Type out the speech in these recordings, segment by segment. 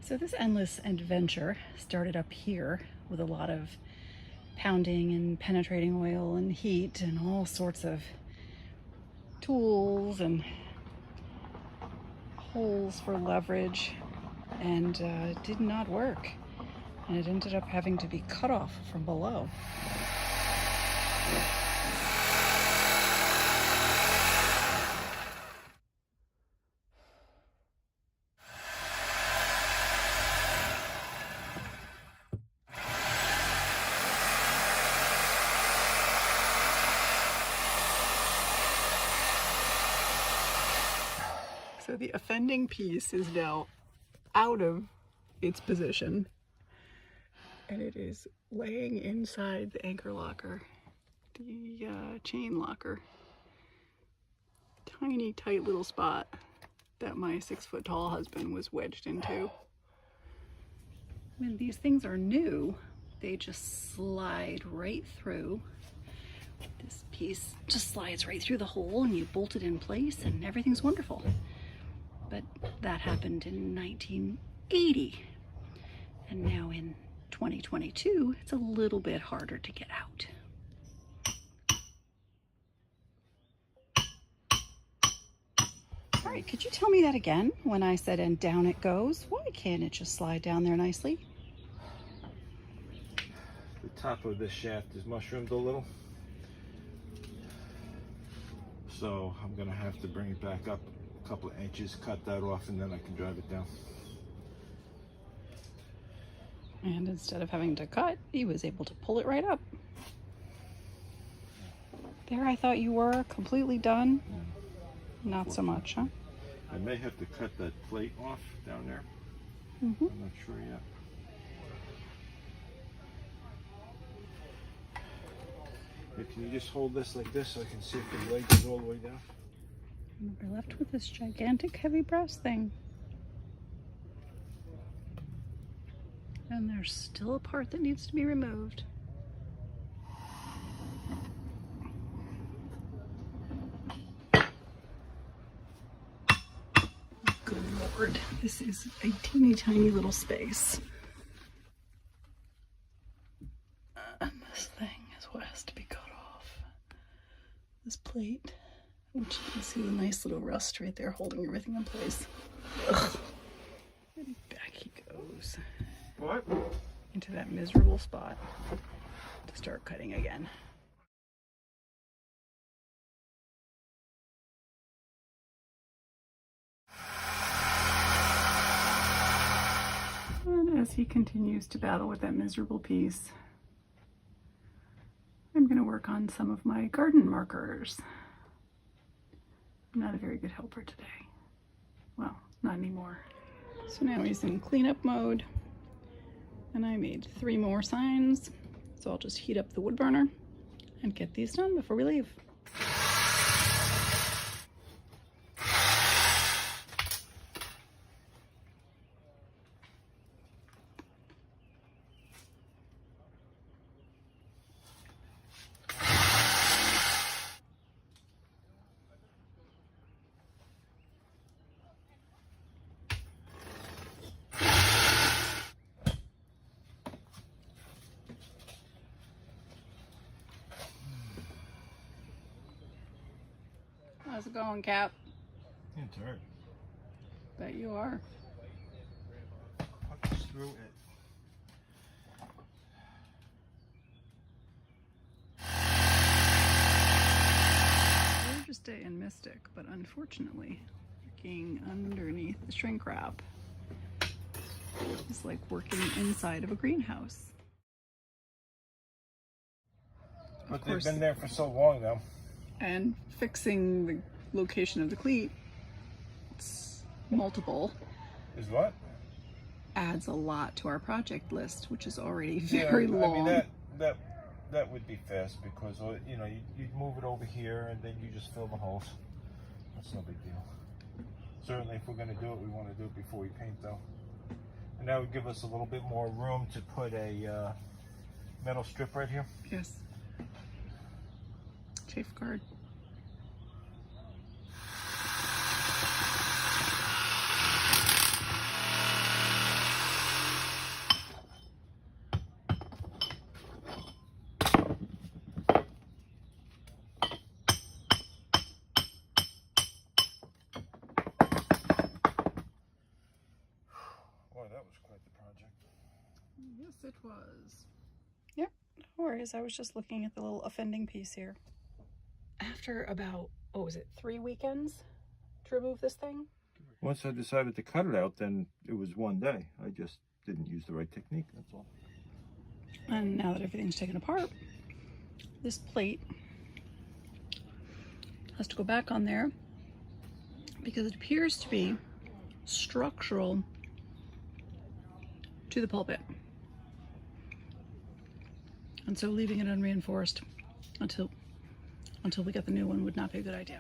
So this endless adventure started up here with a lot of pounding and penetrating oil and heat and all sorts of tools and holes for leverage, and it did not work, and it ended up having to be cut off from below. So the offending piece is now out of its position, and it is laying inside the anchor locker, the chain locker. Tiny, tight little spot that my 6-foot tall husband was wedged into. When these things are new, they just slide right through. This piece just slides right through the hole and you bolt it in place and everything's wonderful. But that happened in 1980. And now in 2022, it's a little bit harder to get out. All right, could you tell me that again when I said, and down it goes? Why can't it just slide down there nicely? The top of this shaft is mushroomed a little. So I'm gonna have to bring it back up a couple of inches, cut that off, and then I can drive it down. And instead of having to cut, he was able to pull it right up. There I thought you were completely done. Not so much, huh? I may have to cut that plate off down there. I'm not sure yet. Hey, can you just hold this like this so I can see if the leg goes all the way down? And we're left with this gigantic heavy brass thing. And there's still a part that needs to be removed. Good Lord, this is a teeny tiny little space. And this thing is what has to be cut off. This plate, which you can see the nice little rust right there holding everything in place. Ugh. And back he goes. What? Into that miserable spot to start cutting again. And as he continues to battle with that miserable piece, I'm going to work on some of my garden markers. I'm not a very good helper today. Well, not anymore. So now he's in cleanup mode. And I made 3 more signs, so I'll just heat up the wood burner and get these done before we leave. How's it going, Cap? I'm tired. Bet you are. Punch through it. We're just staying Mystic, but unfortunately, working underneath the shrink wrap is like working inside of a greenhouse. But they've been there for so long now. And fixing the location of the cleat, it's multiple. Is what? Adds a lot to our project list, which is already very long. I mean, that would be fast because, you know, you'd move it over here and then you just fill the holes. That's no big deal. Certainly if we're going to do it, we want to do it before we paint though. And that would give us a little bit more room to put a metal strip right here. Yes. Safeguard. Boy, that was quite the project. Yes, it was. Yep, no worries. I was just looking at the little offending piece here. After about, what was it, 3 weekends to remove this thing? Once I decided to cut it out, then it was one day. I just didn't use the right technique, that's all. And now that everything's taken apart, this plate has to go back on there because it appears to be structural to the pulpit. And so leaving it unreinforced until we get the new one would not be a good idea.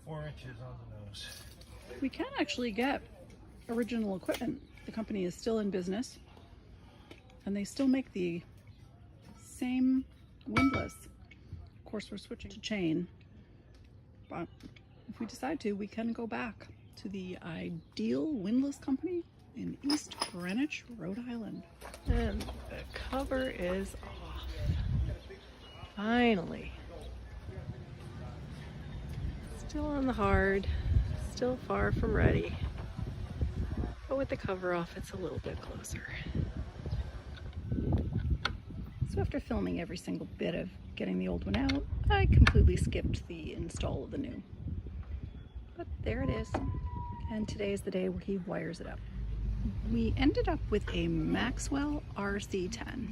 4 inches on the nose. We can actually get original equipment. The company is still in business and they still make the same windlass. Of course, we're switching to chain, but if we decide to, we can go back to the Ideal Windlass Company in East Greenwich, Rhode Island. And the cover is off. Finally. Still on the hard, still far from ready. But with the cover off, it's a little bit closer. So after filming every single bit of getting the old one out, I completely skipped the install of the new. But there it is. And today is the day where he wires it up. We ended up with a Maxwell RC10.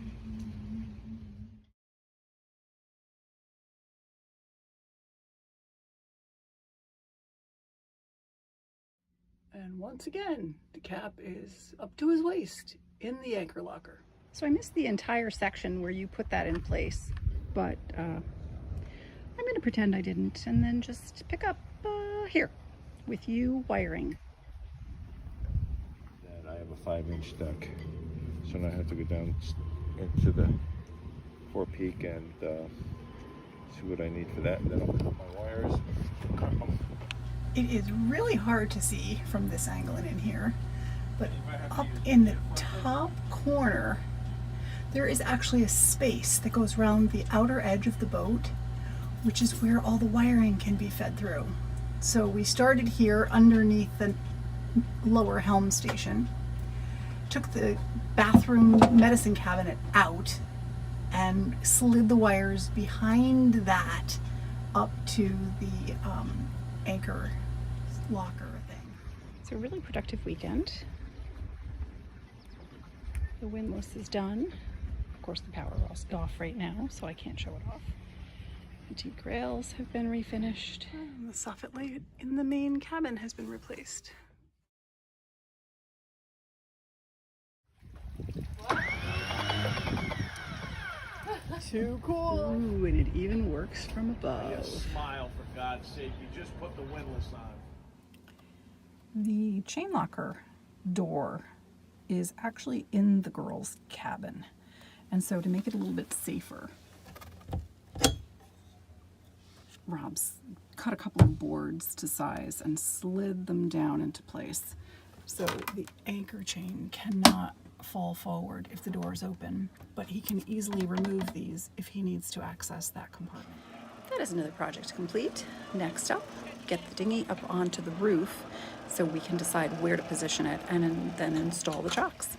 And once again, the cap is up to his waist in the anchor locker. So I missed the entire section where you put that in place, but I'm going to pretend I didn't and then just pick up here with you wiring. And I have a 5-inch deck, so now I have to go down into the forepeak and see what I need for that, and then I'll put my wires. It is really hard to see from this angle and in here, but up in the top corner there is actually a space that goes around the outer edge of the boat, which is where all the wiring can be fed through. So we started here underneath the lower helm station, took the bathroom medicine cabinet out and slid the wires behind that up to the anchor locker thing. It's a really productive weekend. The windlass is done. Of course, the power is off right now, so I can't show it off. The teak rails have been refinished. And the soffit light in the main cabin has been replaced. Too cool. Ooh, and it even works from above. Just smile, for God's sake. You just put the windlass on. The chain locker door is actually in the girls' cabin. And so to make it a little bit safer, Rob's cut a couple of boards to size and slid them down into place. So the anchor chain cannot fall forward if the door is open, but he can easily remove these if he needs to access that compartment. That is another project complete. Next up, get the dinghy up onto the roof so we can decide where to position it and then install the chocks.